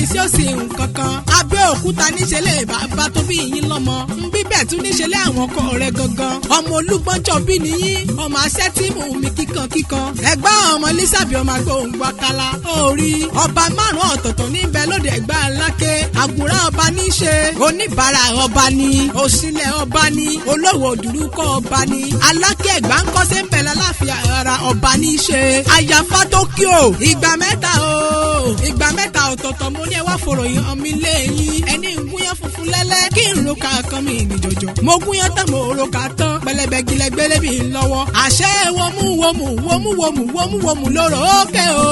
iṣẹ́ òsì nǹkan kan Abẹ́òkúta níṣẹ́lẹ̀ bàbá tó bí yín lọ́mọ ń bíbẹ̀ tún níṣẹ́lẹ̀ àwọn ọkọ rẹ̀ gangan ọmọ Olúgbọ́njọ́ bí nìyí ọmọ asẹ́tìmù mi kíkan ẹgbẹ́ ọmọ Lísàbí ọmọ agbóhùngbò akala orí ọba márùn ọ̀tọ̀ọ̀tọ̀ níbẹ̀ lóde Ẹ̀gbá Aláké àgùrá ọba ní í ṣe oníbàárà ọba ní òṣìlẹ̀ ọba ní olówó òdùrúkọ ọba ní Aláké Ẹ̀gbá ń kọ́ sẹ́ńpẹ̀ lálàáfíà ara ọba ní í ṣe àyàfá Tókíò ìgbà mẹ́ta ọ̀tọ̀ọ̀tọ̀ mo ní ẹ wá fòròyìn ọmọ ilé yín ẹni ń gúnyán funfun lẹ́lẹ́ kí n ro ká kan mi ní jọjọ mo gúnyán tán mo ro ká tán pẹlẹbẹ gilẹgbẹlẹ mi lọ́wọ́ àṣẹ wọmú lóró òkè o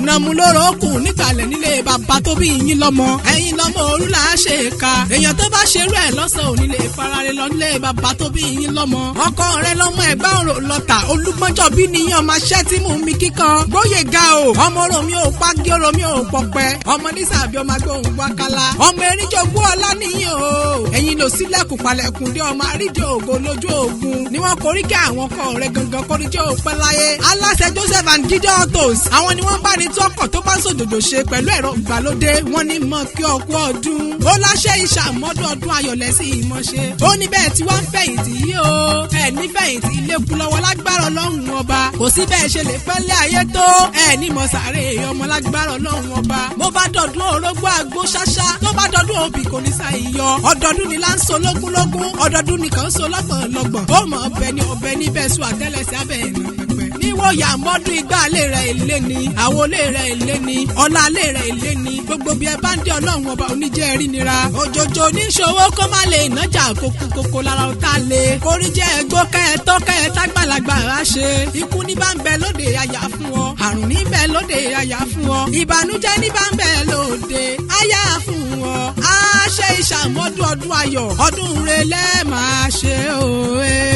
nàmú lóró kù nígbàlẹ̀ nílé bàbá tó bí yín lọ́mọ ẹ̀yin lọ́mọ òru là á ṣe ká èèyàn tó bá ṣerú ẹ̀ lọ́sàn òní lè farare lọ nílé bàbá tó bí yín lọ́mọ ọkọ rẹ lọ́mọ Ẹ̀gbá ọ̀rọ̀ lọ́tà Olúgbọ́njọ́ bí nìyẹn ọmọ aṣẹ́ tí mú mi kíkan Gbóyèga o ọmọ romi ò pàgé romi ò pọpẹ ọmọ Lísàbí ọmọ agbóhùngbò akala ọmọ eríjogún ọlá nìyẹn o ẹ̀yin ló sílẹ̀kùn palẹ̀kùn dé ọmọ àrídìí ògo lójú ogun ni wọ́n korí kí àwọn ọkọ rẹ̀ gangan kórìjọ́ òpẹ́ láyé aláṣẹ Joseph and Gideon Autos àwọn ni wọ́n bá ní tí ọkọ̀ tó bá ń sòjòjò ṣe pẹ̀lú ẹ̀rọ ìgbàlódé wọ́n ní mọ̀ kí ọkú ọdún ó láṣẹ ìṣàmọ́dún ọdún ayọ̀lẹ̀ sí ìmọ̀ṣe ó ní bẹ́ẹ̀ tí wọ́n ń fẹ̀yìntì yìí o ẹ̀ ní fẹ̀yìntì ilé kú lọ́wọ́ lágbára Ọlọ́run ọba kò sí bẹ́ẹ̀ ṣe lè pẹ́lẹ́ ayé tó ẹ̀ ní mọ̀ sàárè ọmọ lágbára Ọlọ́run ọba mo bá dọ̀dún orógbó àgbo ṣáṣá tó bá dọ̀dún òbí kò ní sa ìyọ ọdọọdún ni là ń so lógúnlógún ọdọọdún ni kàn ń so lọ́gbọ̀nlọ́gbọ̀n ó mọ̀ ọbẹ̀ ní bẹ́ẹ̀ sùn àtẹ́lẹsẹ̀ abẹ́ ẹ̀ níwọ̀ yà mọ́dún igbá lè rẹ̀ ilé ni àwo lè rẹ̀ ilé ni ọlá lè rẹ̀ ilé ni gbogbo bí ẹ bá ń dé Ọlọ́run ọba oníjẹ́ rí nira òjòjò níṣòwò kó má lè nájà kókó lára ọ̀tá lè kórí jẹ́ ẹgbó kẹ́ẹ̀tọ́ kẹ́ẹ̀tá gbàlagbà rà ṣe ikú ní bá ń bẹ lóde àyà fún ọ àrùn ní bẹ lóde àyà fún ọ ìbànújẹ́ ní bá ń bẹ lóde àyà fún ọ á ṣe ìṣàmọ́dún ọdún ayọ̀ ọdún rẹ̀ lẹ́ẹ̀ máa ṣe òwe.